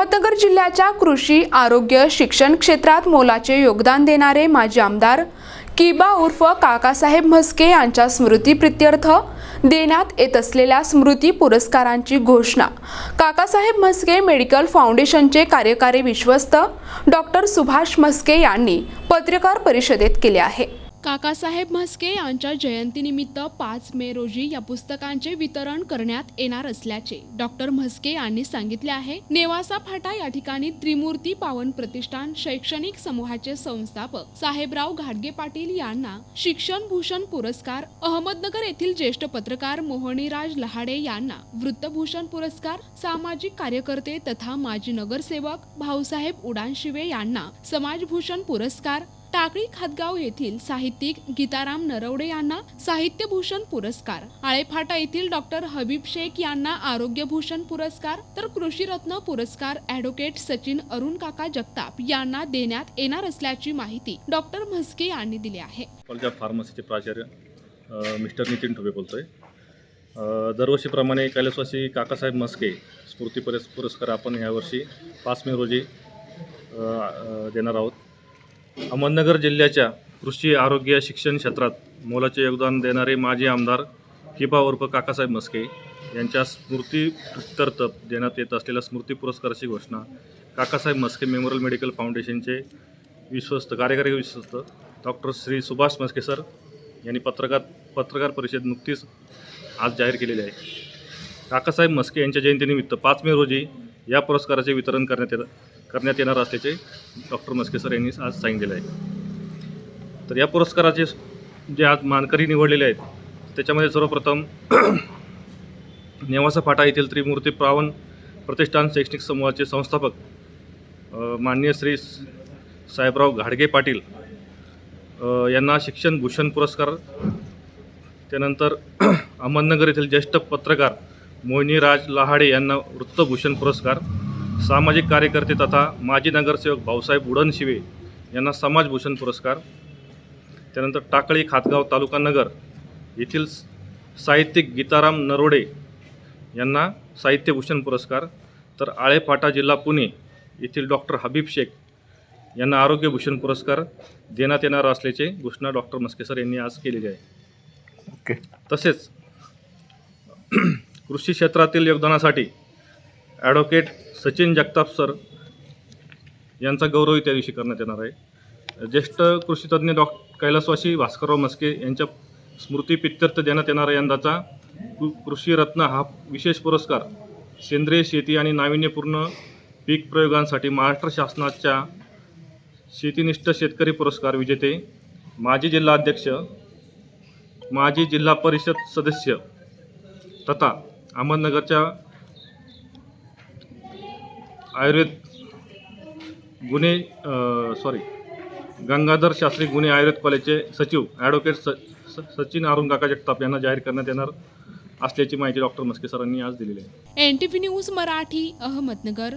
अहमदनगर जिल्ह्याच्या कृषी, आरोग्य, शिक्षण क्षेत्रात मोलाचे योगदान देणारे माजी आमदार किबा उर्फ काकासाहेब म्हस्के यांच्या स्मृतीप्रित्यर्थ देण्यात येत असलेल्या स्मृती पुरस्कारांची घोषणा काकासाहेब म्हस्के मेडिकल फाउंडेशनचे कार्यकारी विश्वस्त डॉक्टर सुभाष म्हस्के यांनी पत्रकार परिषदेत केले आहे। काकासाहेब म्हस्के यांच्या जयंतीनिमित्त 5 मे रोजी या पुस्तकांचे वितरण करण्यात येणार असल्याचे डॉक्टर म्हस्के यांनी सांगितले आहे। नेवासा फाटा या ठिकाणी त्रिमूर्ती पावन प्रतिष्ठान शैक्षणिक समूहाचे संस्थापक साहेबराव घाडगे पाटील यांना शिक्षण भूषण पुरस्कार, अहमदनगर येथील ज्येष्ठ पत्रकार मोहनीराज लहाडे यांना वृत्तभूषण पुरस्कार, सामाजिक कार्यकर्ते तथा माजी नगरसेवक भाऊसाहेब उडानशिवे यांना समाजभूषण पुरस्कार, टाकळी खातगाव येथील साहित्यिक गीताराम नरवडे यांना साहित्यभूषण पुरस्कार, आळेफाटा येथील डॉक्टर हबीब शेख यांना आरोग्यभूषण पुरस्कार, तर कृषीरत्न पुरस्कार ॲडव्होकेट सचिन अरुण काका जगताप यांना देण्यात येणार असल्याची माहिती डॉक्टर म्हस्के यांनी दिली आहे। कॉलेज ऑफ फार्मसीचे प्राचार्य मिस्टर नितीन ठोबे बोलतोय। दरवर्षीप्रमाणे कैलासवासी काकासाहेब म्हस्के स्मृती पुरस्कार आपण यावर्षी 5 मे रोजी देणार आहोत। अहमदनगर जिल्ह्याच्या कृषी, आरोग्य, शिक्षण क्षेत्रात मोलाचे योगदान देणारे माजी आमदार किबा उर्फ काकासाहेब म्हस्के यांच्या स्मृतीप्रित्यर्थ देण्यात येत असलेल्या स्मृती पुरस्काराची घोषणा काकासाहेब म्हस्के मेमोरियल मेडिकल फाउंडेशनचे कार्यकारी विश्वस्त डॉक्टर श्री सुभाष म्हस्के सर यांनी पत्रकार परिषद नुकतीच आज जाहीर केलेली आहे। काकासाहेब म्हस्के यांच्या जयंतीनिमित्त 5 मे रोजी या पुरस्काराचे वितरण करण्यात येणार असल्याचे डॉक्टर म्हस्के सर यांनी आज सांगितलेले आहे। तर या पुरस्काराचे जे आज मानकरी निवडलेले आहेत त्याच्यामध्ये सर्वप्रथम नेवासा फाटा येथील त्रिमूर्ती पावन प्रतिष्ठान शैक्षणिक समूहाचे संस्थापक माननीय श्री साहेबराव घाडगे पाटील यांना शिक्षण भूषण पुरस्कार, त्यानंतर अहमदनगर येथील ज्येष्ठ पत्रकार मोहनीराज लहाडे यांना वृत्तभूषण पुरस्कार, सामाजिक कार्यकर्ते तथा माजी नगरसेवक भाऊसाहेब उडनशिवे यांना समाजभूषण पुरस्कार, त्यानंतर टाकळी खातगाव तालुका नगर येथील साहित्यिक गीताराम नरवडे यांना साहित्यभूषण पुरस्कार, तर आळेफाटा जिल्हा पुणे येथील डॉक्टर हबीब शेख यांना आरोग्यभूषण पुरस्कार देण्यात येणार असल्याचे घोषणा डॉक्टर म्हस्के सर यांनी आज केलेली आहे। तसेच कृषी क्षेत्रातील योगदानासाठी ॲडव्होकेट सचिन जगताप सर यांचा गौरव त्या दिवशी करण्यात येणार आहे। ज्येष्ठ कृषीतज्ञ कैलासवासी भास्करराव म्हस्के यांच्या स्मृतीप्रित्यर्थ देण्यात येणारा यंदाचा कृषीरत्न हा विशेष पुरस्कार सेंद्रिय शेती आणि नाविन्यपूर्ण पीक प्रयोगांसाठी महाराष्ट्र शासनाच्या शेतीनिष्ठ शेतकरी पुरस्कार विजेते माजी जिल्हाध्यक्ष, माजी जिल्हा परिषद सदस्य तथा अहमदनगरच्या गंगाधर शास्त्री गुन्हे आयुर्वेद कॉलेजचे सचिव ॲडव्होकेट सचिन अरुण काका जगताप यांना जाहीर करण्यात येणार असल्याची माहिती डॉक्टर म्हस्के सरांनी आज दिलेली आहे। NTV news Marathi, Ahmednagar.